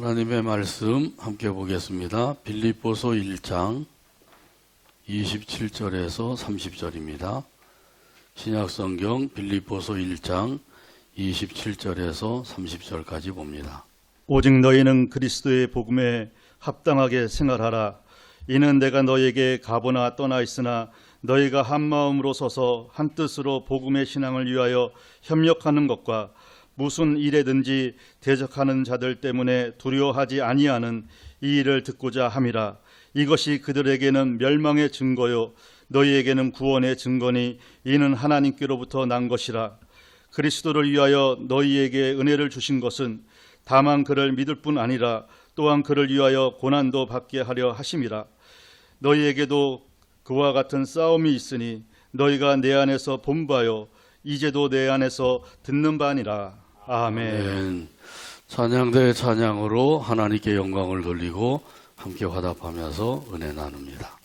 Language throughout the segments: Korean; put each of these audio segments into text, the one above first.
하나님의 말씀 함께 보겠습니다. 빌립보서 1장 27절에서 30절입니다. 신약성경 빌립보서 1장 27절에서 30절까지 봅니다. 오직 너희는 그리스도의 복음에 합당하게 생활하라. 이는 내가 너희에게 가보나 떠나 있으나 너희가 한 마음으로 서서 한 뜻으로 복음의 신앙을 위하여 협력하는 것과 무슨 일에든지 대적하는 자들 때문에 두려워하지 아니하는 이 일을 듣고자 함이라. 이것이 그들에게는 멸망의 증거요 너희에게는 구원의 증거니 이는 하나님께로부터 난 것이라. 그리스도를 위하여 너희에게 은혜를 주신 것은 다만 그를 믿을 뿐 아니라 또한 그를 위하여 고난도 받게 하려 하심이라. 너희에게도 그와 같은 싸움이 있으니 너희가 내 안에서 본 바요 이제도 내 안에서 듣는 바니라. 아멘. 찬양대의 찬양으로 하나님께 영광을 돌리고 함께 화답하면서 은혜 나눕니다.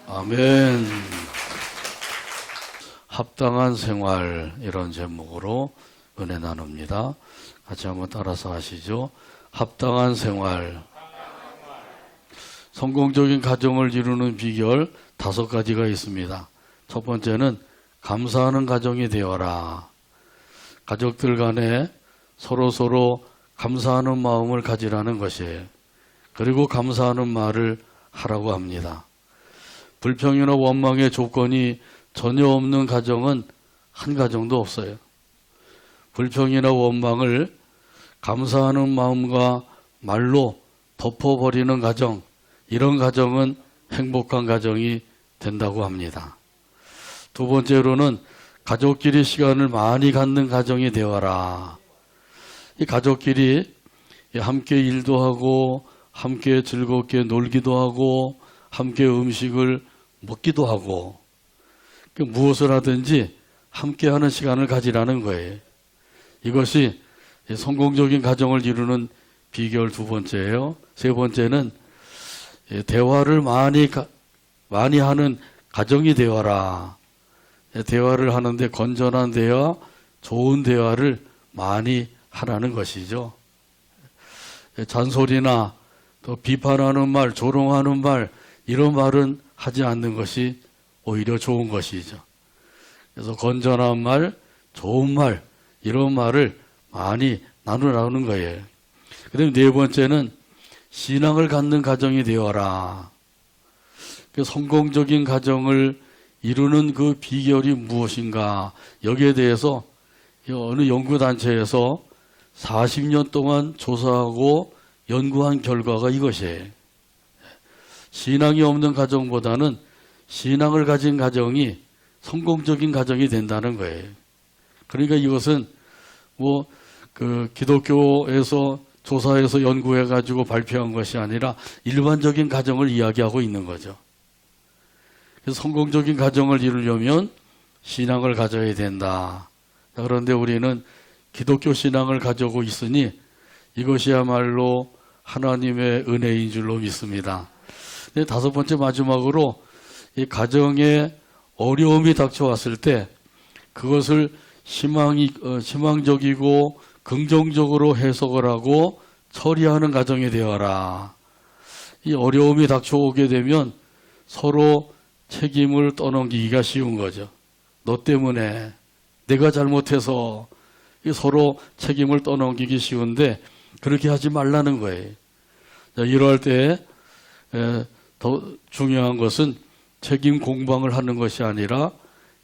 아멘. 합당한 생활, 이런 제목으로 은혜 나눕니다. 같이 한번 따라서 하시죠. 합당한 생활. 성공적인 가정을 이루는 비결 5가지가 있습니다. 첫 번째는 감사하는 가정이 되어라. 가족들 간에 서로 감사하는 마음을 가지라는 것이에요. 그리고 감사하는 말을 하라고 합니다. 불평이나 원망의 조건이 전혀 없는 가정은 한 가정도 없어요. 불평이나 원망을 감사하는 마음과 말로 덮어버리는 가정, 이런 가정은 행복한 가정이 된다고 합니다. 두 번째로는 가족끼리 시간을 많이 갖는 가정이 되어라. 이 가족끼리 함께 일도 하고 함께 즐겁게 놀기도 하고 함께 음식을 먹기도 하고 무엇을 하든지 함께하는 시간을 가지라는 거예요. 이것이 성공적인 가정을 이루는 비결 두 번째예요. 세 번째는 대화를 많이 하는 가정이 되어라. 대화를 하는데 건전한 대화, 좋은 대화를 많이 하라는 것이죠. 잔소리나 또 비판하는 말, 조롱하는 말, 이런 말은 하지 않는 것이 오히려 좋은 것이죠. 그래서 건전한 말, 좋은 말, 이런 말을 많이 나누라는 거예요. 그 다음에 네 번째는 신앙을 갖는 가정이 되어라. 그 성공적인 가정을 이루는 그 비결이 무엇인가? 여기에 대해서 어느 연구단체에서 40년 동안 조사하고 연구한 결과가 이것이에요. 신앙이 없는 가정보다는 신앙을 가진 가정이 성공적인 가정이 된다는 거예요. 그러니까 이것은 기독교에서 조사해서 연구해가지고 발표한 것이 아니라 일반적인 가정을 이야기하고 있는 거죠. 그래서 성공적인 가정을 이루려면 신앙을 가져야 된다. 그런데 우리는 기독교 신앙을 가지고 있으니 이것이야말로 하나님의 은혜인 줄로 믿습니다. 네, 다섯 번째 마지막으로 이 가정에 어려움이 닥쳐왔을 때 그것을 희망적이고 긍정적으로 해석을 하고 처리하는 가정이 되어라. 이 어려움이 닥쳐오게 되면 서로 책임을 떠넘기기가 쉬운 거죠. 너 때문에 내가 잘못해서 서로 책임을 떠넘기기 쉬운데 그렇게 하지 말라는 거예요. 이럴 때 더 중요한 것은 책임 공방을 하는 것이 아니라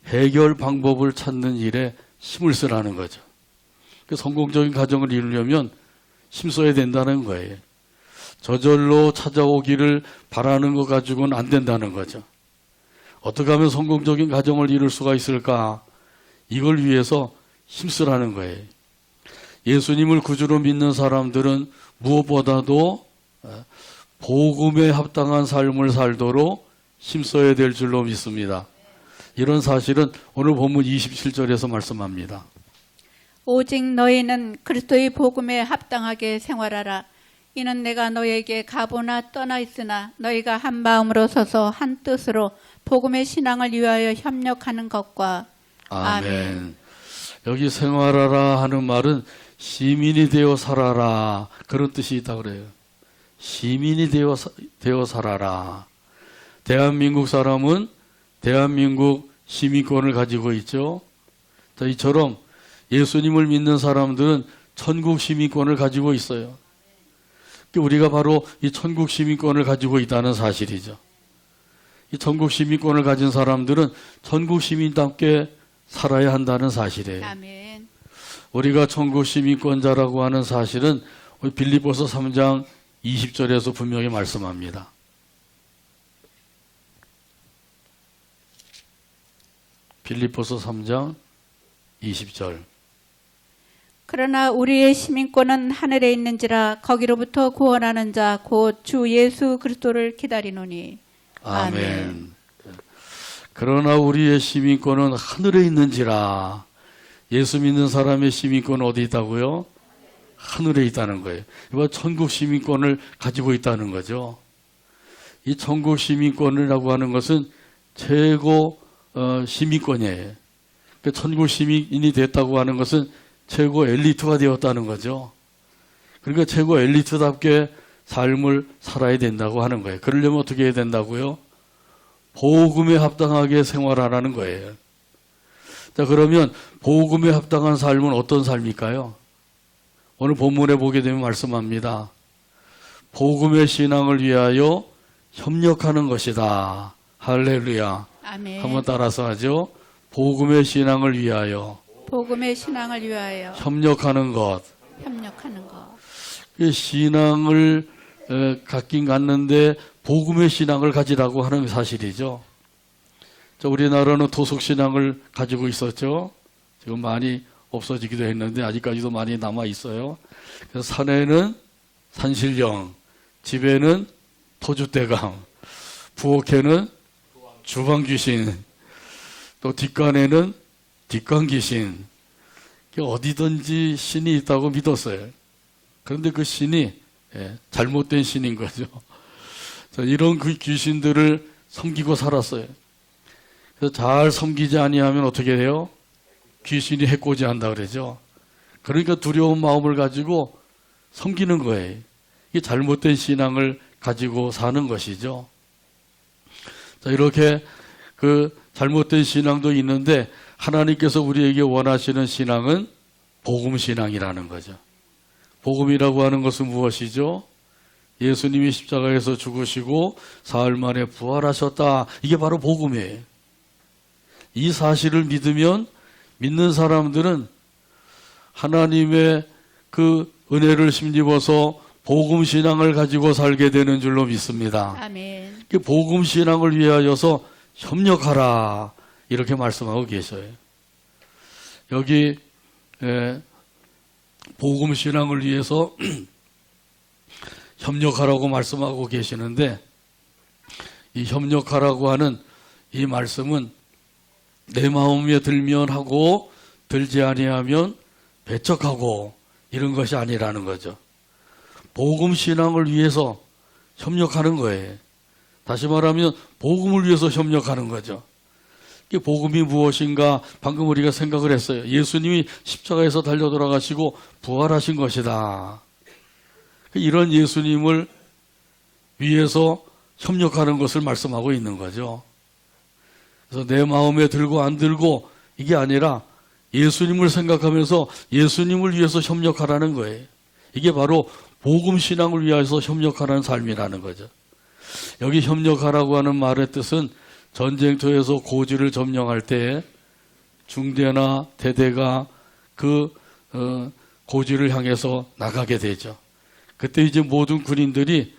해결 방법을 찾는 일에 힘을 쓰라는 거죠. 성공적인 가정을 이루려면 힘써야 된다는 거예요. 저절로 찾아오기를 바라는 것 가지고는 안 된다는 거죠. 어떻게 하면 성공적인 가정을 이룰 수가 있을까? 이걸 위해서 힘쓰라는 거예요. 예수님을 구주로 믿는 사람들은 무엇보다도 복음에 합당한 삶을 살도록 힘써야 될 줄로 믿습니다. 이런 사실은 오늘 본문 27절에서 말씀합니다. 오직 너희는 그리스도의 복음에 합당하게 생활하라. 이는 내가 너희에게 가보나 떠나 있으나 너희가 한 마음으로 서서 한 뜻으로 복음의 신앙을 위하여 협력하는 것과 아멘. 여기 생활하라 하는 말은 시민이 되어 살아라 그런 뜻이 있다 그래요. 시민이 되어 살아라. 대한민국 사람은 대한민국 시민권을 가지고 있죠. 자, 이처럼 예수님을 믿는 사람들은 천국 시민권을 가지고 있어요. 우리가 바로 이 천국 시민권을 가지고 있다는 사실이죠. 이 천국 시민권을 가진 사람들은 천국 시민답게 살아야 한다는 사실이에요. 아멘. 우리가 천국 시민권자라고 하는 사실은 빌립보서 3장 20절에서 분명히 말씀합니다. 빌립보서 3장 20절. 그러나 우리의 시민권은 하늘에 있는지라 거기로부터 구원하는 자 곧 주 예수 그리스도를 기다리노니. 아멘. 그러나 우리의 시민권은 하늘에 있는지라. 예수 믿는 사람의 시민권은 어디 있다고요? 하늘에 있다는 거예요. 이거 천국 시민권을 가지고 있다는 거죠. 이 천국 시민권이라고 하는 것은 최고 시민권이에요. 그러니까 천국 시민이 됐다고 하는 것은 최고 엘리트가 되었다는 거죠. 그러니까 최고 엘리트답게 삶을 살아야 된다고 하는 거예요. 그러려면 어떻게 해야 된다고요? 복음에 합당하게 생활하라는 거예요. 자, 그러면 복음에 합당한 삶은 어떤 삶일까요? 오늘 본문에 보게 되면 말씀합니다. 복음의 신앙을 위하여 협력하는 것이다. 할렐루야. 아멘. 한번 따라서 하죠. 복음의 신앙을 위하여 복음의 신앙을 위하여 협력하는 것. 협력하는 것. 신앙을 갖긴 갖는데 복음의 신앙을 가지라고 하는 사실이죠. 우리나라는 토속신앙을 가지고 있었죠. 지금 많이 없어지기도 했는데 아직까지도 많이 남아 있어요. 그래서 산에는 산신령, 집에는 토주대감, 부엌에는 주방귀신, 또 뒷간에는 뒷간귀신. 어디든지 신이 있다고 믿었어요. 그런데 그 신이 잘못된 신인 거죠. 이런 그 귀신들을 섬기고 살았어요. 그래서 잘 섬기지 아니하면 어떻게 돼요? 귀신이 해코지한다 그러죠. 그러니까 두려운 마음을 가지고 섬기는 거예요. 이게 잘못된 신앙을 가지고 사는 것이죠. 자, 이렇게 그 잘못된 신앙도 있는데 하나님께서 우리에게 원하시는 신앙은 복음 신앙이라는 거죠. 복음이라고 하는 것은 무엇이죠? 예수님이 십자가에서 죽으시고 사흘 만에 부활하셨다. 이게 바로 복음이에요. 이 사실을 믿으면 믿는 사람들은 하나님의 그 은혜를 힘입어서 복음 신앙을 가지고 살게 되는 줄로 믿습니다. 아멘. 그 복음 신앙을 위하여서 협력하라 이렇게 말씀하고 계셔요. 여기 복음 신앙을 위해서 협력하라고 말씀하고 계시는데 이 협력하라고 하는 이 말씀은 내 마음에 들면 하고 들지 아니하면 배척하고 이런 것이 아니라는 거죠. 복음 신앙을 위해서 협력하는 거예요. 다시 말하면 복음을 위해서 협력하는 거죠. 복음이 무엇인가 방금 우리가 생각을 했어요. 예수님이 십자가에서 달려 돌아가시고 부활하신 것이다. 이런 예수님을 위해서 협력하는 것을 말씀하고 있는 거죠. 그래서 내 마음에 들고 안 들고 이게 아니라 예수님을 생각하면서 예수님을 위해서 협력하라는 거예요. 이게 바로 복음 신앙을 위해서 협력하라는 삶이라는 거죠. 여기 협력하라고 하는 말의 뜻은 전쟁터에서 고지를 점령할 때 중대나 대대가 그 고지를 향해서 나가게 되죠. 그때 이제 모든 군인들이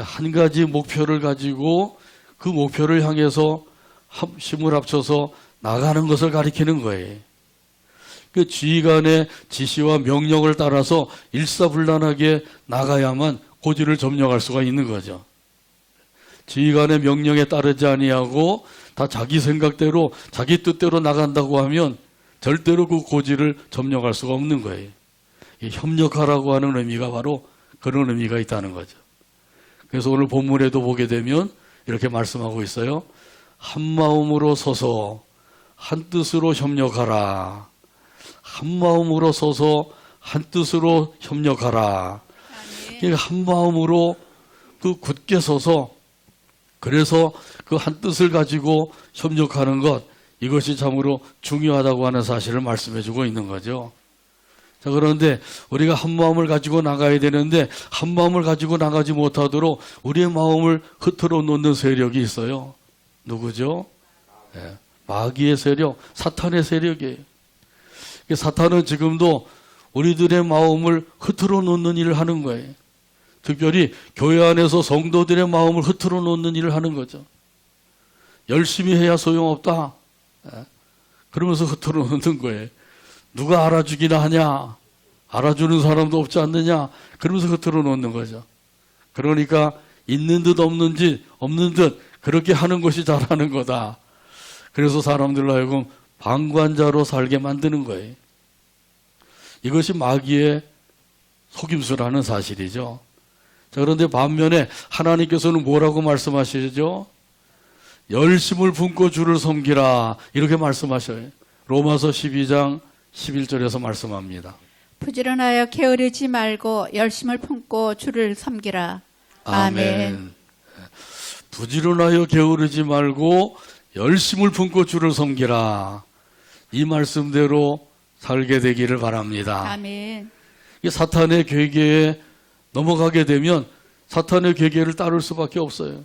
한 가지 목표를 가지고 그 목표를 향해서 힘을 합쳐서 나가는 것을 가리키는 거예요. 그 지휘관의 지시와 명령을 따라서 일사불란하게 나가야만 고지를 점령할 수가 있는 거죠. 지휘관의 명령에 따르지 아니하고 다 자기 생각대로 자기 뜻대로 나간다고 하면 절대로 그 고지를 점령할 수가 없는 거예요. 이 협력하라고 하는 의미가 바로 그런 의미가 있다는 거죠. 그래서 오늘 본문에도 보게 되면 이렇게 말씀하고 있어요. 한 마음으로 서서 한 뜻으로 협력하라. 한 마음으로 서서 한 뜻으로 협력하라. 한 마음으로 그 굳게 서서 그래서 그 한 뜻을 가지고 협력하는 것, 이것이 참으로 중요하다고 하는 사실을 말씀해 주고 있는 거죠. 자, 그런데 우리가 한 마음을 가지고 나가야 되는데 한 마음을 가지고 나가지 못하도록 우리의 마음을 흐트러 놓는 세력이 있어요. 누구죠? 네, 마귀의 세력, 사탄의 세력이에요. 사탄은 지금도 우리들의 마음을 흐트러 놓는 일을 하는 거예요. 특별히 교회 안에서 성도들의 마음을 흐트러 놓는 일을 하는 거죠. 열심히 해야 소용없다. 그러면서 흐트러 놓는 거예요. 누가 알아주기나 하냐? 알아주는 사람도 없지 않느냐? 그러면서 흐트러 놓는 거죠. 그러니까 있는 듯 없는 듯 그렇게 하는 것이 잘하는 거다. 그래서 사람들로 하여금 방관자로 살게 만드는 거예요. 이것이 마귀의 속임수라는 사실이죠. 자, 그런데 반면에 하나님께서는 뭐라고 말씀하시죠? 열심을 품고 주를 섬기라 이렇게 말씀하셔요. 로마서 12장 11절에서 말씀합니다. 부지런하여 게으르지 말고 열심을 품고 주를 섬기라. 아멘. 부지런하여 게으르지 말고 열심을 품고 주를 섬기라. 이 말씀대로 살게 되기를 바랍니다. 아멘. 사탄의 괴계에 넘어가게 되면 사탄의 괴계를 따를 수밖에 없어요.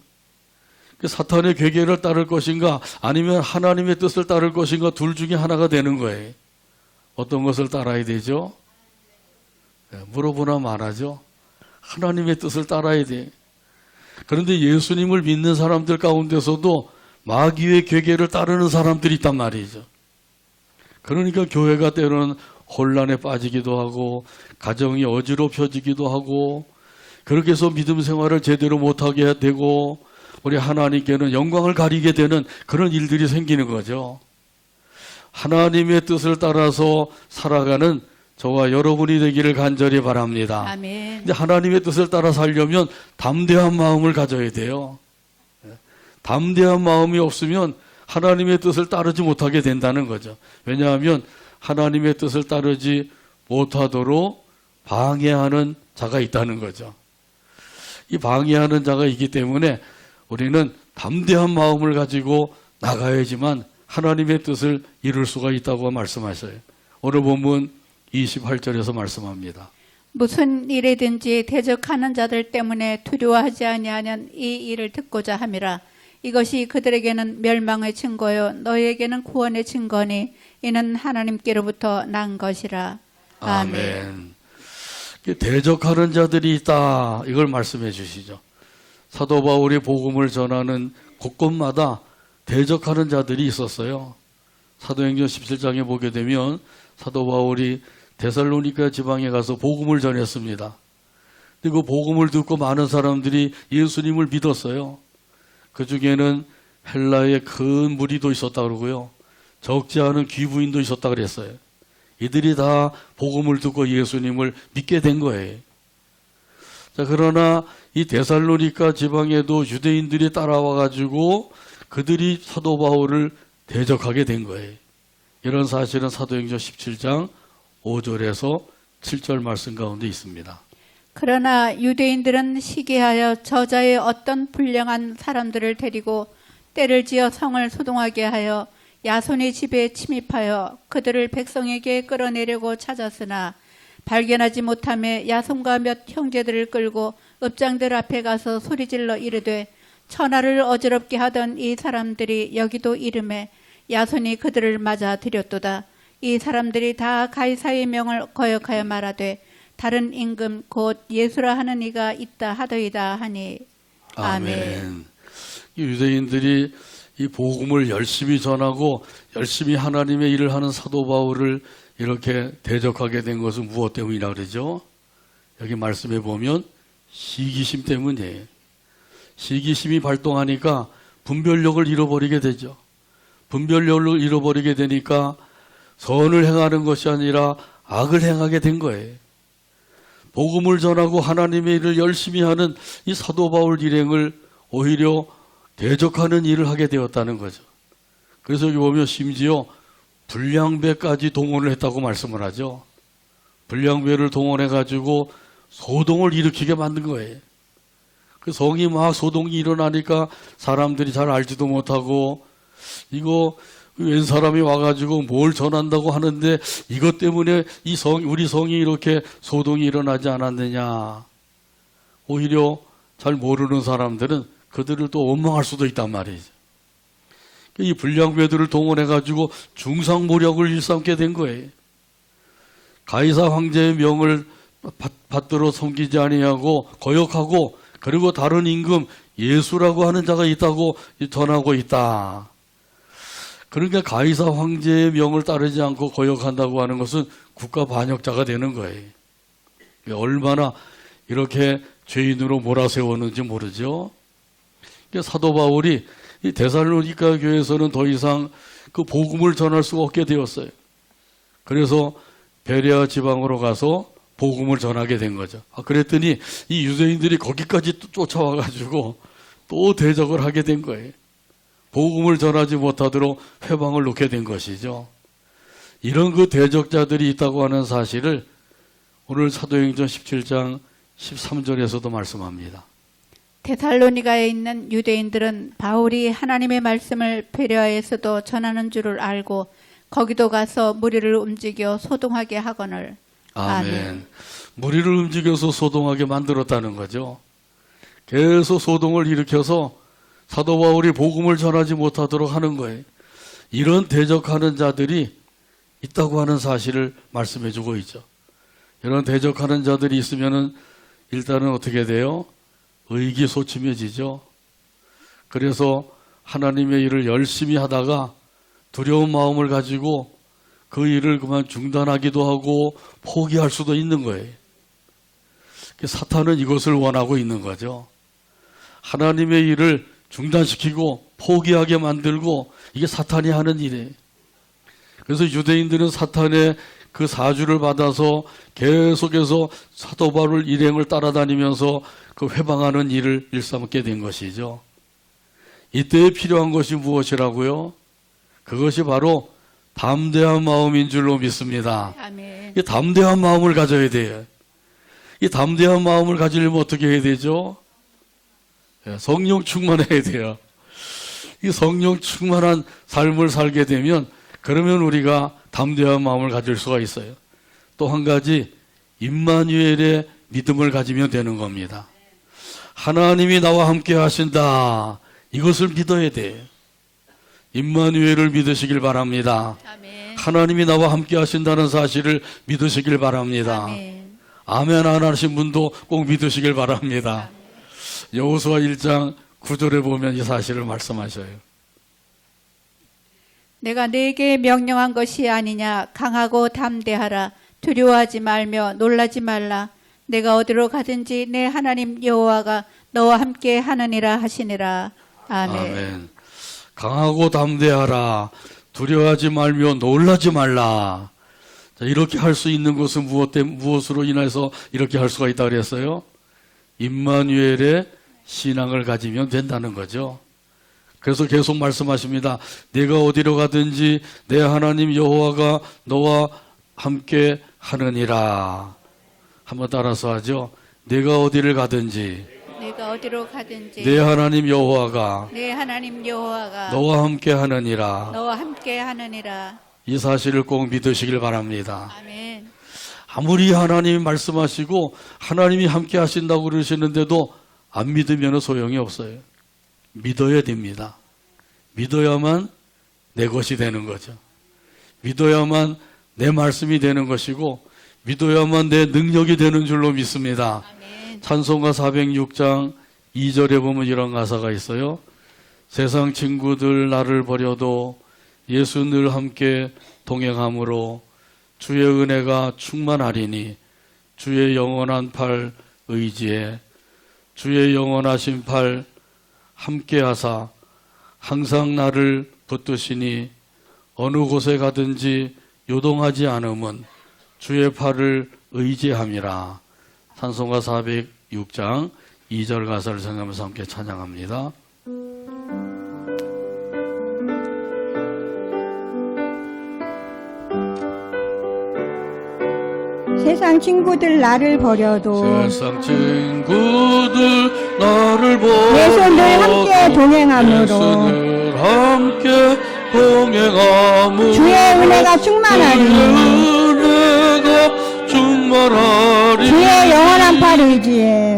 사탄의 괴계를 따를 것인가 아니면 하나님의 뜻을 따를 것인가 둘 중에 하나가 되는 거예요. 어떤 것을 따라야 되죠? 물어보나 말하죠. 하나님의 뜻을 따라야 돼. 그런데 예수님을 믿는 사람들 가운데서도 마귀의 괴계를 따르는 사람들이 있단 말이죠. 그러니까 교회가 때로는 혼란에 빠지기도 하고 가정이 어지럽혀지기도 하고 그렇게 해서 믿음 생활을 제대로 못하게 되고 우리 하나님께는 영광을 가리게 되는 그런 일들이 생기는 거죠. 하나님의 뜻을 따라서 살아가는 저와 여러분이 되기를 간절히 바랍니다. 아멘. 근데 하나님의 뜻을 따라 살려면 담대한 마음을 가져야 돼요. 담대한 마음이 없으면 하나님의 뜻을 따르지 못하게 된다는 거죠. 왜냐하면 하나님의 뜻을 따르지 못하도록 방해하는 자가 있다는 거죠. 이 방해하는 자가 있기 때문에 우리는 담대한 마음을 가지고 나가야지만 하나님의 뜻을 이룰 수가 있다고 말씀하셔요. 오늘 본문 28절에서 말씀합니다. 무슨 일이든지 대적하는 자들 때문에 두려워하지 아니하는 이 일을 듣고자 함이라. 이것이 그들에게는 멸망의 증거요 너희에게는 구원의 증거니 이는 하나님께로부터 난 것이라. 아멘. 대적하는 자들이 있다. 이걸 말씀해 주시죠. 사도 바울이 복음을 전하는 곳곳마다 대적하는 자들이 있었어요. 사도행전 17장에 보게 되면 사도 바울이 데살로니가 지방에 가서 복음을 전했습니다. 근데 그 복음을 듣고 많은 사람들이 예수님을 믿었어요. 그 중에는 헬라의 큰 무리도 있었다 그러고요. 적지 않은 귀부인도 있었다 그랬어요. 이들이 다 복음을 듣고 예수님을 믿게 된 거예요. 자, 그러나 이 데살로니가 지방에도 유대인들이 따라와 가지고 그들이 사도 바울을 대적하게 된 거예요. 이런 사실은 사도행전 17장 5절에서 7절 말씀 가운데 있습니다. 그러나 유대인들은 시기하여 저자의 어떤 불량한 사람들을 데리고 때를 지어 성을 소동하게 하여 야손의 집에 침입하여 그들을 백성에게 끌어내려고 찾았으나 발견하지 못하며 야손과 몇 형제들을 끌고 읍장들 앞에 가서 소리질러 이르되 천하를 어지럽게 하던 이 사람들이 여기도 이름에 야손이 그들을 맞아 들였도다. 이 사람들이 다 가이사의 명을 거역하여 말하되 다른 임금 곧 예수라 하는 이가 있다 하더이다 하니. 아멘. 이 유대인들이 이 복음을 열심히 전하고 열심히 하나님의 일을 하는 사도 바울을 이렇게 대적하게 된 것은 무엇 때문이라 그러죠? 여기 말씀해 보면 시기심 때문이에요. 시기심이 발동하니까 분별력을 잃어버리게 되죠. 분별력을 잃어버리게 되니까 선을 행하는 것이 아니라 악을 행하게 된 거예요. 복음을 전하고 하나님의 일을 열심히 하는 이 사도 바울 일행을 오히려 대적하는 일을 하게 되었다는 거죠. 그래서 여기 보면 심지어 불량배까지 동원을 했다고 말씀을 하죠. 불량배를 동원해 가지고 소동을 일으키게 만든 거예요. 그 성이 막 소동이 일어나니까 사람들이 잘 알지도 못하고 이거 웬 사람이 와가지고 뭘 전한다고 하는데 이것 때문에 우리 성이 이렇게 소동이 일어나지 않았느냐. 오히려 잘 모르는 사람들은 그들을 또 원망할 수도 있단 말이죠. 이 불량배들을 동원해가지고 중상모략을 일삼게 된 거예요. 가이사 황제의 명을 받들어 섬기지 아니하고 거역하고 그리고 다른 임금 예수라고 하는 자가 있다고 전하고 있다. 그러니까 가이사 황제의 명을 따르지 않고 거역한다고 하는 것은 국가 반역자가 되는 거예요. 얼마나 이렇게 죄인으로 몰아세웠는지 모르죠. 그러니까 사도 바울이 이 데살로니가 교회에서는 더 이상 그 복음을 전할 수가 없게 되었어요. 그래서 베레아 지방으로 가서 복음을 전하게 된 거죠. 그랬더니 이 유대인들이 거기까지 쫓아와가지고 또 대적을 하게 된 거예요. 복음을 전하지 못하도록 회방을 놓게 된 것이죠. 이런 그 대적자들이 있다고 하는 사실을 오늘 사도행전 17장 13절에서도 말씀합니다. 데살로니가에 있는 유대인들은 바울이 하나님의 말씀을 베레아에서도 전하는 줄을 알고 거기도 가서 무리를 움직여 소동하게 하거늘. 아멘. 무리를 움직여서 소동하게 만들었다는 거죠. 계속 소동을 일으켜서 사도 바울이 복음을 전하지 못하도록 하는 거예요. 이런 대적하는 자들이 있다고 하는 사실을 말씀해 주고 있죠. 이런 대적하는 자들이 있으면은 일단은 어떻게 돼요? 의기소침해지죠. 그래서 하나님의 일을 열심히 하다가 두려운 마음을 가지고 그 일을 그만 중단하기도 하고 포기할 수도 있는 거예요. 사탄은 이것을 원하고 있는 거죠. 하나님의 일을 중단시키고 포기하게 만들고 이게 사탄이 하는 일이에요. 그래서 유대인들은 사탄의 그 사주를 받아서 계속해서 사도 바울 일행을 따라다니면서 그 회방하는 일을 일삼게 된 것이죠. 이때에 필요한 것이 무엇이라고요? 그것이 바로 담대한 마음인 줄로 믿습니다. 아멘. 이 담대한 마음을 가져야 돼요. 이 담대한 마음을 가지려면 어떻게 해야 되죠? 성령 충만해야 돼요. 이 성령 충만한 삶을 살게 되면 그러면 우리가 담대한 마음을 가질 수가 있어요. 또 한 가지 임마누엘의 믿음을 가지면 되는 겁니다. 하나님이 나와 함께 하신다. 이것을 믿어야 돼요. 임마누엘을 믿으시길 바랍니다. 아멘. 하나님이 나와 함께 하신다는 사실을 믿으시길 바랍니다. 아멘. 아멘 안 하신 분도 꼭 믿으시길 바랍니다. 여호수아 1장 9절에 보면 이 사실을 말씀하셔요. 내가 네게 명령한 것이 아니냐. 강하고 담대하라. 두려워하지 말며 놀라지 말라. 내가 어디로 가든지 내 하나님 여호와가 너와 함께 하느니라 하시니라. 아멘. 아멘. 강하고 담대하라. 두려워하지 말며 놀라지 말라. 자, 이렇게 할 수 있는 것은 무엇으로 인해서 이렇게 할 수가 있다 그랬어요? 임마누엘의 신앙을 가지면 된다는 거죠. 그래서 계속 말씀하십니다. 내가 어디로 가든지 내 하나님 여호와가 너와 함께 하느니라. 한번 따라서 하죠. 내가 어디를 가든지 내가 어디로 가든지 내 하나님 여호와가 내 하나님 여호와가 너와 함께 하느니라. 너와 함께 하느니라. 이 사실을 꼭 믿으시길 바랍니다. 아멘. 아무리 하나님이 말씀하시고 하나님이 함께 하신다고 그러시는데도 안 믿으면 소용이 없어요. 믿어야 됩니다. 믿어야만 내 것이 되는 거죠. 믿어야만 내 말씀이 되는 것이고 믿어야만 내 능력이 되는 줄로 믿습니다. 아멘. 찬송가 406장 2절에 보면 이런 가사가 있어요. 세상 친구들 나를 버려도 예수 늘 함께 동행함으로 주의 은혜가 충만하리니 주의 영원한 팔 의지에 주의 영원하신 팔 함께하사 항상 나를 붙드시니 어느 곳에 가든지 요동하지 않음은 주의 팔을 의지함이라. 찬송가 406장 2절 가사를 생각하면서 함께 찬양합니다. 세상 친구들 나를 버려도 세상 친구들 나를 버려도 예수 늘 함께 동행함으로 예수 늘 함께 동행함으로 주의 은혜가 충만하리니 주의 은혜가 충만하리니 주의 영원한 팔 의지에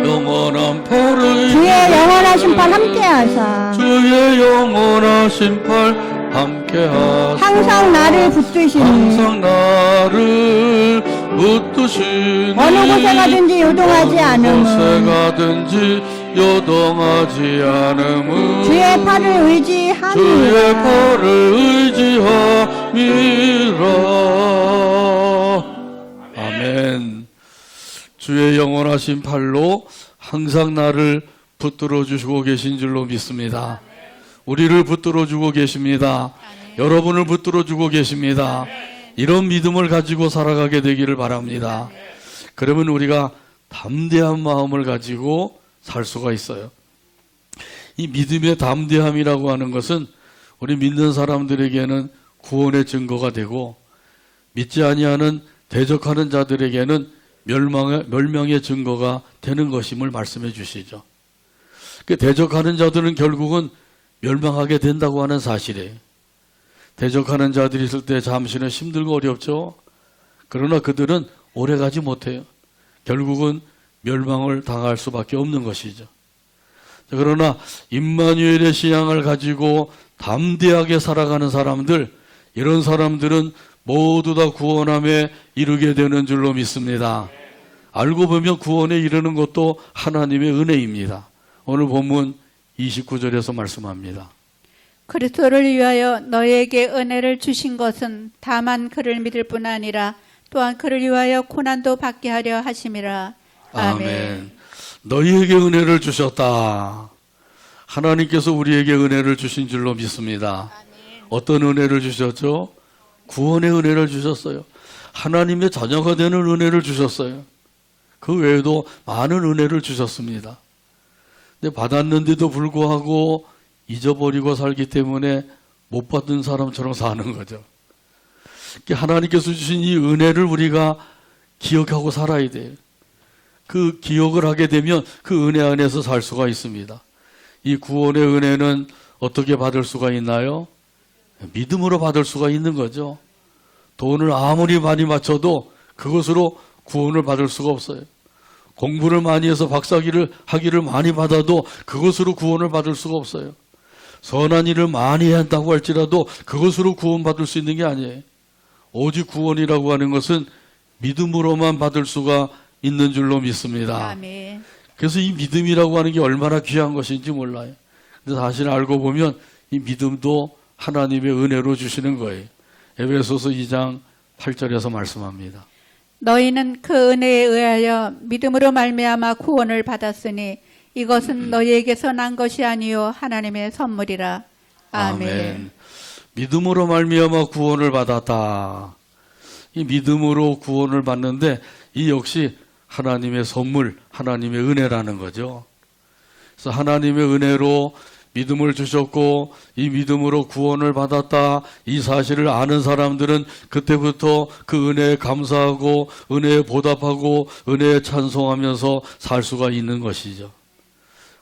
영원한 팔 의지에 주의 영원하신 팔 함께하사 주의 영원하신 팔 함께하사 항상 나를 붙드시니 항상 나를 붙드시니 어느 곳에 가든지 요동하지 어느 곳에 않음은 가든지 요동하지 않음은 주의 팔을 주의 의지함이라. 팔을 의지함이라. 아멘. 주의 영원하신 팔로 항상 나를 붙들어 주시고 계신 줄로 믿습니다. 우리를 붙들어 주고 계십니다. 여러분을 붙들어 주고 계십니다. 이런 믿음을 가지고 살아가게 되기를 바랍니다. 그러면 우리가 담대한 마음을 가지고 살 수가 있어요. 이 믿음의 담대함이라고 하는 것은 우리 믿는 사람들에게는 구원의 증거가 되고 믿지 아니하는 대적하는 자들에게는 멸망의 증거가 되는 것임을 말씀해 주시죠. 그 대적하는 자들은 결국은 멸망하게 된다고 하는 사실이에요. 대적하는 자들이 있을 때 잠시는 힘들고 어렵죠. 그러나 그들은 오래가지 못해요. 결국은 멸망을 당할 수밖에 없는 것이죠. 그러나 임마누엘의 신앙을 가지고 담대하게 살아가는 사람들, 이런 사람들은 모두 다 구원함에 이르게 되는 줄로 믿습니다. 알고 보면 구원에 이르는 것도 하나님의 은혜입니다. 오늘 본문 29절에서 말씀합니다. 그리스도를 위하여 너희에게 은혜를 주신 것은 다만 그를 믿을 뿐 아니라 또한 그를 위하여 고난도 받게 하려 하심이라. 아멘. 너희에게 은혜를 주셨다. 하나님께서 우리에게 은혜를 주신 줄로 믿습니다. 어떤 은혜를 주셨죠? 구원의 은혜를 주셨어요. 하나님의 자녀가 되는 은혜를 주셨어요. 그 외에도 많은 은혜를 주셨습니다. 근데 받았는데도 불구하고 잊어버리고 살기 때문에 못 받은 사람처럼 사는 거죠. 하나님께서 주신 이 은혜를 우리가 기억하고 살아야 돼요. 그 기억을 하게 되면 그 은혜 안에서 살 수가 있습니다. 이 구원의 은혜는 어떻게 받을 수가 있나요? 믿음으로 받을 수가 있는 거죠. 돈을 아무리 많이 맞춰도 그것으로 구원을 받을 수가 없어요. 공부를 많이 해서 박사학위를 학위를 많이 받아도 그것으로 구원을 받을 수가 없어요. 선한 일을 많이 한다고 할지라도 그것으로 구원받을 수 있는 게 아니에요. 오직 구원이라고 하는 것은 믿음으로만 받을 수가 있는 줄로 믿습니다. 아멘. 그래서 이 믿음이라고 하는 게 얼마나 귀한 것인지 몰라요. 근데 사실 알고 보면 이 믿음도 하나님의 은혜로 주시는 거예요. 에베소서 2장 8절에서 말씀합니다. 너희는 그 은혜에 의하여 믿음으로 말미암아 구원을 받았으니 이것은 너희에게서 난 것이 아니요 하나님의 선물이라. 아멘. 믿음으로 말미암아 구원을 받았다. 이 믿음으로 구원을 받는데 이 역시 하나님의 선물, 하나님의 은혜라는 거죠. 그래서 하나님의 은혜로 믿음을 주셨고 이 믿음으로 구원을 받았다. 이 사실을 아는 사람들은 그때부터 그 은혜에 감사하고 은혜에 보답하고 은혜에 찬송하면서 살 수가 있는 것이죠.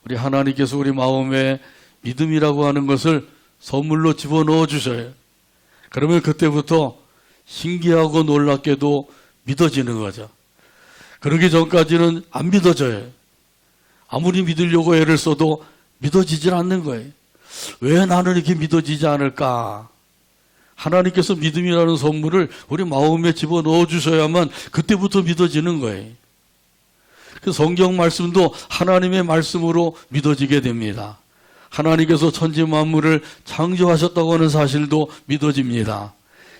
우리 하나님께서 우리 마음에 믿음이라고 하는 것을 선물로 집어넣어 주셔요. 그러면 그때부터 신기하고 놀랍게도 믿어지는 거죠. 그러기 전까지는 안 믿어져요. 아무리 믿으려고 애를 써도 믿어지질 않는 거예요. 왜 나는 이렇게 믿어지지 않을까? 하나님께서 믿음이라는 선물을 우리 마음에 집어넣어 주셔야만 그때부터 믿어지는 거예요. 그 성경 말씀도 하나님의 말씀으로 믿어지게 됩니다. 하나님께서 천지 만물을 창조하셨다고 하는 사실도 믿어집니다.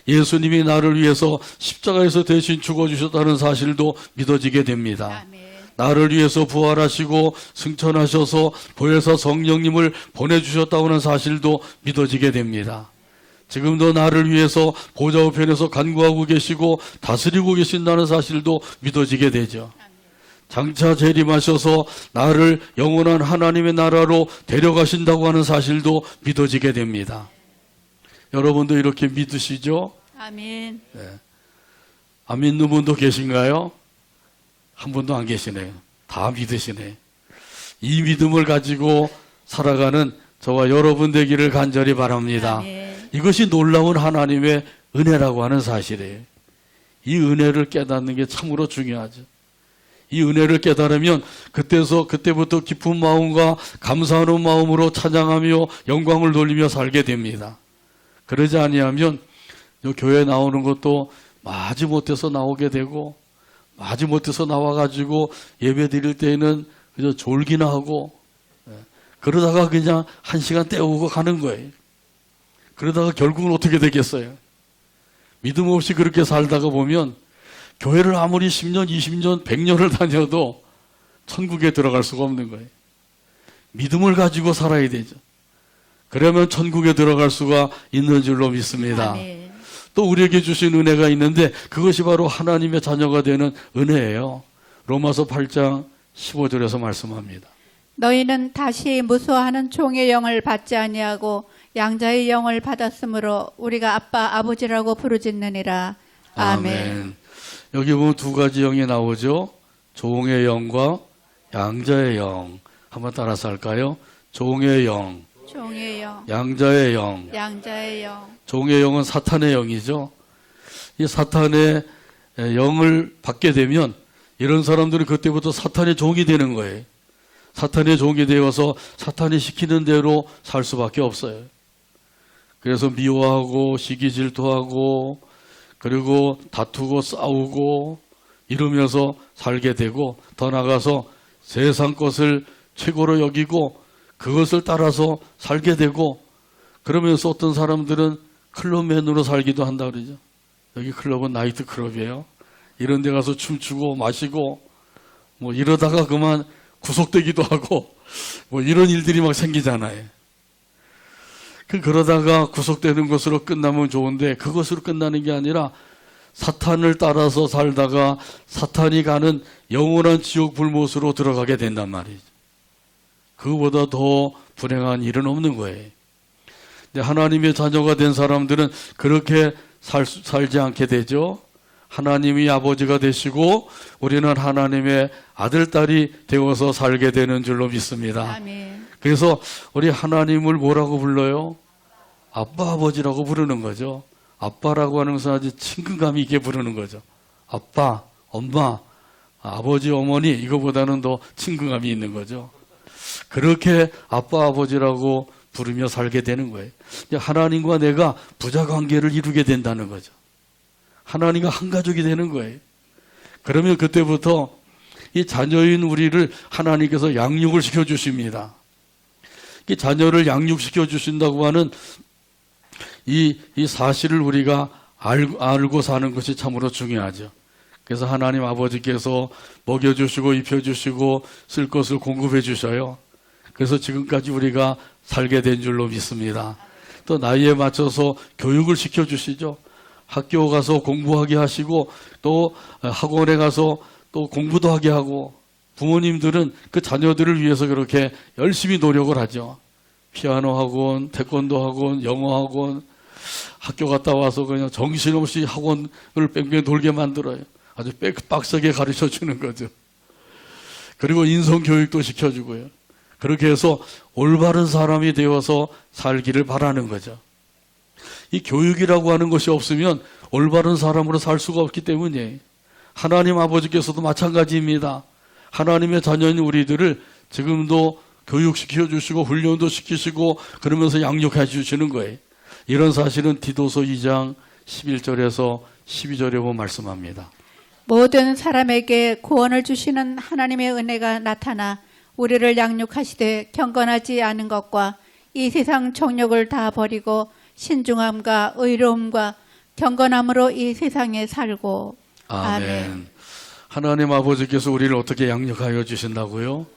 예수님이 나를 위해서 십자가에서 대신 죽어주셨다는 사실도 믿어지게 됩니다. 아멘. 나를 위해서 부활하시고 승천하셔서 보혜사 성령님을 보내주셨다고 하는 사실도 믿어지게 됩니다. 지금도 나를 위해서 보좌 우편에서 간구하고 계시고 다스리고 계신다는 사실도 믿어지게 되죠. 장차 재림하셔서 나를 영원한 하나님의 나라로 데려가신다고 하는 사실도 믿어지게 됩니다. 여러분도 이렇게 믿으시죠? 아멘. 안 믿는 분도 계신가요? 한 분도 안 계시네요. 다 믿으시네. 이 믿음을 가지고 살아가는 저와 여러분 되기를 간절히 바랍니다. 아멘. 이것이 놀라운 하나님의 은혜라고 하는 사실이에요. 이 은혜를 깨닫는 게 참으로 중요하죠. 이 은혜를 깨달으면 그때부터 기쁜 마음과 감사하는 마음으로 찬양하며 영광을 돌리며 살게 됩니다. 그러지 아니하면 교회 나오는 것도 마지 못해서 나오게 되고 마지 못해서 나와가지고 예배 드릴 때에는 그저 졸기나 하고 그러다가 그냥 1시간 때우고 가는 거예요. 그러다가 결국은 어떻게 되겠어요? 믿음 없이 그렇게 살다가 보면 교회를 아무리 10년, 20년, 100년을 다녀도 천국에 들어갈 수가 없는 거예요. 믿음을 가지고 살아야 되죠. 그러면 천국에 들어갈 수가 있는 줄로 믿습니다. 아멘. 또 우리에게 주신 은혜가 있는데 그것이 바로 하나님의 자녀가 되는 은혜예요. 로마서 8장 15절에서 말씀합니다. 너희는 다시 무수하는 종의 영을 받지 아니하고 양자의 영을 받았으므로 우리가 아빠 아버지라고 부르짖느니라. 아멘. 여기 보면 두 가지 영이 나오죠. 종의 영과 양자의 영. 한번 따라서 할까요? 종의 영, 종의 영, 양자의 영. 양자의 영. 종의 영은 사탄의 영이죠. 이 사탄의 영을 받게 되면 이런 사람들은 그때부터 사탄의 종이 되는 거예요. 사탄의 종이 되어서 사탄이 시키는 대로 살 수밖에 없어요. 그래서 미워하고 시기 질투하고 그리고 다투고 싸우고 이러면서 살게 되고 더 나아가서 세상 것을 최고로 여기고 그것을 따라서 살게 되고 그러면서 어떤 사람들은 클럽맨으로 살기도 한다 그러죠. 여기 클럽은 나이트 클럽이에요. 이런 데 가서 춤추고 마시고 뭐 이러다가 그만 구속되기도 하고 뭐 이런 일들이 막 생기잖아요. 그러다가 구속되는 것으로 끝나면 좋은데 그것으로 끝나는 게 아니라 사탄을 따라서 살다가 사탄이 가는 영원한 지옥 불못으로 들어가게 된단 말이죠. 그거보다 더 불행한 일은 없는 거예요. 근데 하나님의 자녀가 된 사람들은 그렇게 살지 않게 되죠. 하나님이 아버지가 되시고 우리는 하나님의 아들, 딸이 되어서 살게 되는 줄로 믿습니다. 아멘. 그래서 우리 하나님을 뭐라고 불러요? 아빠, 아버지라고 부르는 거죠. 아빠라고 하는 것은 아주 친근감 있게 부르는 거죠. 아빠, 엄마, 아버지, 어머니 이거보다는 더 친근감이 있는 거죠. 그렇게 아빠, 아버지라고 부르며 살게 되는 거예요. 하나님과 내가 부자 관계를 이루게 된다는 거죠. 하나님과 한 가족이 되는 거예요. 그러면 그때부터 이 자녀인 우리를 하나님께서 양육을 시켜주십니다. 이 자녀를 양육시켜 주신다고 하는 이 사실을 우리가 알고 사는 것이 참으로 중요하죠. 그래서 하나님 아버지께서 먹여주시고 입혀주시고 쓸 것을 공급해 주셔요. 그래서 지금까지 우리가 살게 된 줄로 믿습니다. 또 나이에 맞춰서 교육을 시켜주시죠. 학교 가서 공부하게 하시고 또 학원에 가서 또 공부도 하게 하고 부모님들은 그 자녀들을 위해서 그렇게 열심히 노력을 하죠. 피아노 학원, 태권도 학원, 영어 학원, 학교 갔다 와서 그냥 정신없이 학원을 뺑뺑 돌게 만들어요. 아주 빡세게 가르쳐 주는 거죠. 그리고 인성교육도 시켜주고요. 그렇게 해서 올바른 사람이 되어서 살기를 바라는 거죠. 이 교육이라고 하는 것이 없으면 올바른 사람으로 살 수가 없기 때문이에요. 하나님 아버지께서도 마찬가지입니다. 하나님의 자녀인 우리들을 지금도 교육시켜 주시고 훈련도 시키시고 그러면서 양육해 주시는 거예요. 이런 사실은 디도서 2장 11절에서 12절에 보면 말씀합니다. 모든 사람에게 구원을 주시는 하나님의 은혜가 나타나 우리를 양육하시되 경건하지 않은 것과 이 세상 정욕을 다 버리고 신중함과 의로움과 경건함으로 이 세상에 살고. 아멘. 하나님 아버지께서 우리를 어떻게 양육하여 주신다고요?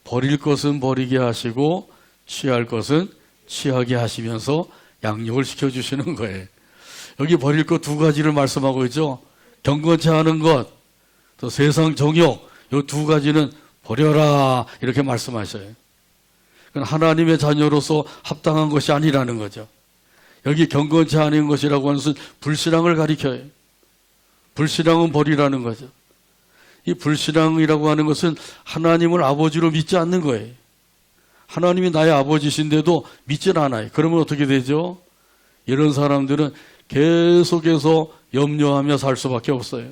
버릴 것은 버리게 하시고 취할 것은 취하게 하시면서 양육을 시켜주시는 거예요. 여기 버릴 것 두 가지를 말씀하고 있죠. 경건치 않은 것, 또 세상 정욕, 이 두 가지는 버려라 이렇게 말씀하셔요. 그건 하나님의 자녀로서 합당한 것이 아니라는 거죠. 여기 경건치 않은 것이라고 하는 것은 불신앙을 가리켜요. 불신앙은 버리라는 거죠. 이 불신앙이라고 하는 것은 하나님을 아버지로 믿지 않는 거예요. 하나님이 나의 아버지신데도 믿질 않아요. 그러면 어떻게 되죠? 이런 사람들은 계속해서 염려하며 살 수밖에 없어요.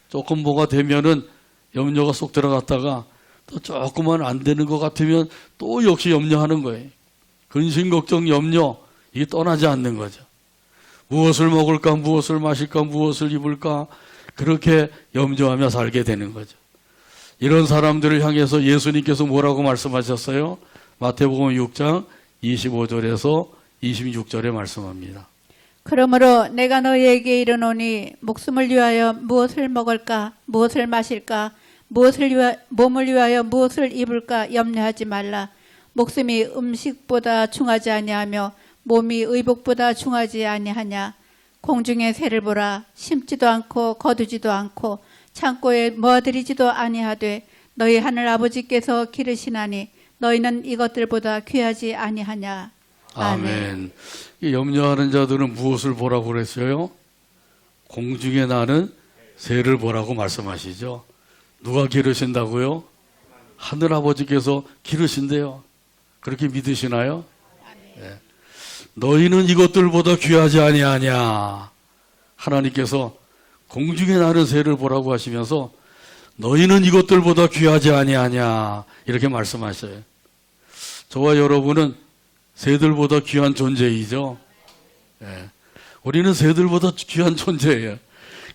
조금 뭐가 되면은 염려가 쏙 들어갔다가 또 조금만 안 되는 것 같으면 또 역시 염려하는 거예요. 근심, 걱정, 염려 이게 떠나지 않는 거죠. 무엇을 먹을까, 무엇을 마실까, 무엇을 입을까 그렇게 염려하며 살게 되는 거죠. 이런 사람들을 향해서 예수님께서 뭐라고 말씀하셨어요? 마태복음 6장 25절에서 26절에 말씀합니다. 그러므로 내가 너희에게 이르노니 목숨을 위하여 무엇을 먹을까, 무엇을 마실까, 몸을 위하여 무엇을 입을까 염려하지 말라. 목숨이 음식보다 중하지 아니하며 몸이 의복보다 중하지 아니하냐. 공중의 새를 보라. 심지도 않고 거두지도 않고 창고에 모아들이지도 아니하되 너희 하늘 아버지께서 기르시나니 너희는 이것들보다 귀하지 아니하냐. 아멘. 이 염려하는 자들은 무엇을 보라고 그랬어요? 공중에 나는 새를 보라고 말씀하시죠. 누가 기르신다고요? 하늘 아버지께서 기르신대요. 그렇게 믿으시나요? 네. 너희는 이것들보다 귀하지 아니하냐. 하나님께서 공중에 나는 새를 보라고 하시면서 너희는 이것들보다 귀하지 아니하냐 이렇게 말씀하셔요. 저와 여러분은 새들보다 귀한 존재이죠. 네. 우리는 새들보다 귀한 존재예요.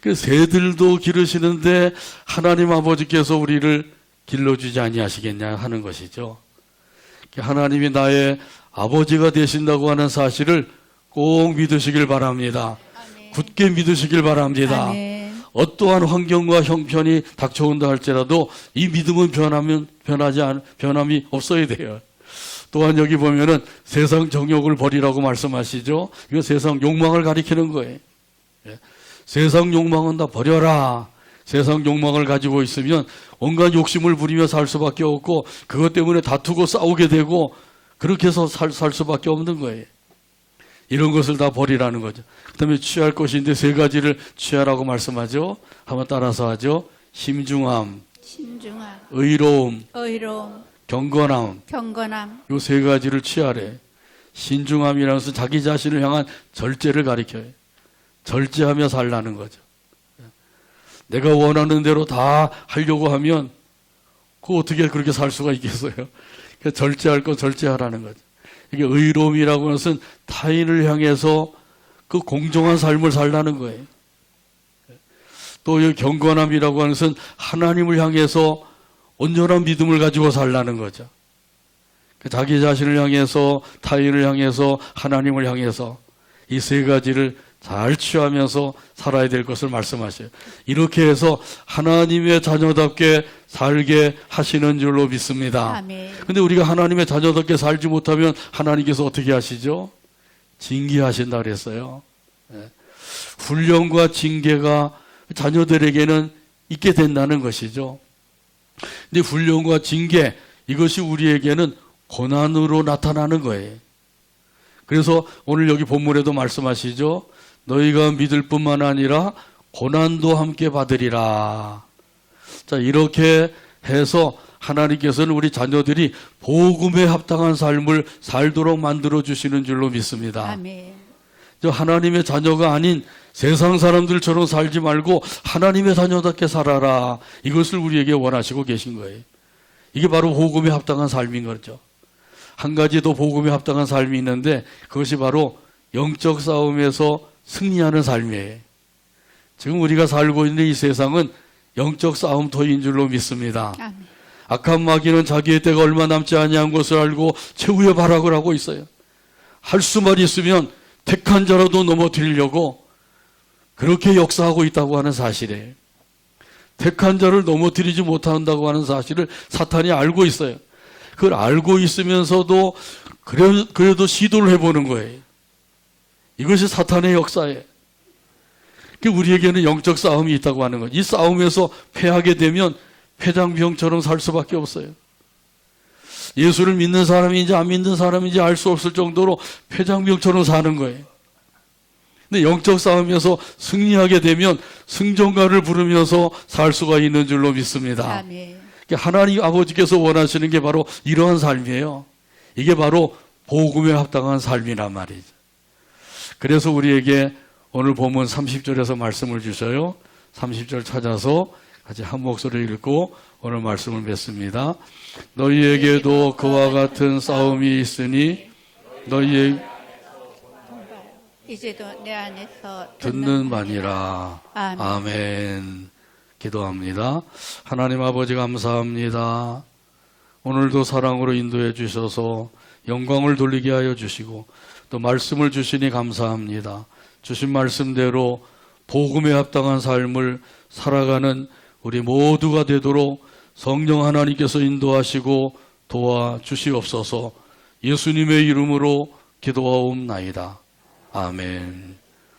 그 새들도 기르시는데 하나님 아버지께서 우리를 길러주지 아니하시겠냐 하는 것이죠. 하나님이 나의 아버지가 되신다고 하는 사실을 꼭 믿으시길 바랍니다. 아멘. 굳게 믿으시길 바랍니다. 아멘. 어떠한 환경과 형편이 닥쳐온다 할지라도 이 믿음은 변함이 없어야 돼요. 또한 여기 보면은 세상 정욕을 버리라고 말씀하시죠. 이거 세상 욕망을 가리키는 거예요. 예. 세상 욕망은 다 버려라. 세상 욕망을 가지고 있으면 온갖 욕심을 부리며 살 수밖에 없고 그것 때문에 다투고 싸우게 되고 그렇게 해서 살 수밖에 없는 거예요. 이런 것을 다 버리라는 거죠. 그 다음에 취할 것인데 세 가지를 취하라고 말씀하죠. 한번 따라서 하죠. 심중함, 신중함, 의로움, 의로움, 경건함. 경건함. 요 세 가지를 취하래. 신중함이라는 것은 자기 자신을 향한 절제를 가리켜요. 절제하며 살라는 거죠. 내가 원하는 대로 다 하려고 하면 그 어떻게 그렇게 살 수가 있겠어요? 그러니까 절제할 건 절제하라는 거죠. 이게 의로움이라고 하는 것은 타인을 향해서 그 공정한 삶을 살라는 거예요. 또 이 경건함이라고 하는 것은 하나님을 향해서 온전한 믿음을 가지고 살라는 거죠. 자기 자신을 향해서, 타인을 향해서, 하나님을 향해서 이 세 가지를 잘 취하면서 살아야 될 것을 말씀하셔요. 이렇게 해서 하나님의 자녀답게 살게 하시는 줄로 믿습니다. 아멘. 근데 우리가 하나님의 자녀답게 살지 못하면 하나님께서 어떻게 하시죠? 징계하신다 그랬어요. 훈련과 징계가 자녀들에게는 있게 된다는 것이죠. 근데 훈련과 징계, 이것이 우리에게는 고난으로 나타나는 거예요. 그래서 오늘 여기 본문에도 말씀하시죠. 너희가 믿을 뿐만 아니라 고난도 함께 받으리라. 자, 이렇게 해서 하나님께서는 우리 자녀들이 복음에 합당한 삶을 살도록 만들어 주시는 줄로 믿습니다. 아멘. 저 하나님의 자녀가 아닌 세상 사람들처럼 살지 말고 하나님의 자녀답게 살아라. 이것을 우리에게 원하시고 계신 거예요. 이게 바로 복음에 합당한 삶인 거죠. 한 가지 더 복음에 합당한 삶이 있는데 그것이 바로 영적 싸움에서 승리하는 삶이에요. 지금 우리가 살고 있는 이 세상은 영적 싸움터인 줄로 믿습니다. 아멘. 악한 마귀는 자기의 때가 얼마 남지 아니한 것을 알고 최후의 발악을 하고 있어요. 할 수만 있으면 택한 자라도 넘어뜨리려고 그렇게 역사하고 있다고 하는 사실이에요. 택한 자를 넘어뜨리지 못한다고 하는 사실을 사탄이 알고 있어요. 그걸 알고 있으면서도 그래도 시도를 해보는 거예요. 이것이 사탄의 역사예요. 우리에게는 영적 싸움이 있다고 하는 거예요. 이 싸움에서 패하게 되면 폐장병처럼 살 수밖에 없어요. 예수를 믿는 사람인지 안 믿는 사람인지 알 수 없을 정도로 폐장병처럼 사는 거예요. 근데 영적 싸움에서 승리하게 되면 승전가를 부르면서 살 수가 있는 줄로 믿습니다. 아멘. 하나님 아버지께서 원하시는 게 바로 이러한 삶이에요. 이게 바로 복음에 합당한 삶이란 말이죠. 그래서 우리에게 오늘 본문 30절에서 말씀을 주셔요. 30절 찾아서 같이 한 목소리를 읽고 오늘 말씀을 맺습니다. 너희에게도 그와 같은 싸움이 있으니 너희의 이제도 내 안에서 듣는 바니라. 아멘. 아멘. 기도합니다. 하나님 아버지 감사합니다. 오늘도 사랑으로 인도해 주셔서 영광을 돌리게 하여 주시고 또 말씀을 주시니 감사합니다. 주신 말씀대로 복음에 합당한 삶을 살아가는 우리 모두가 되도록 성령 하나님께서 인도하시고 도와주시옵소서. 예수님의 이름으로 기도하옵나이다. 아멘.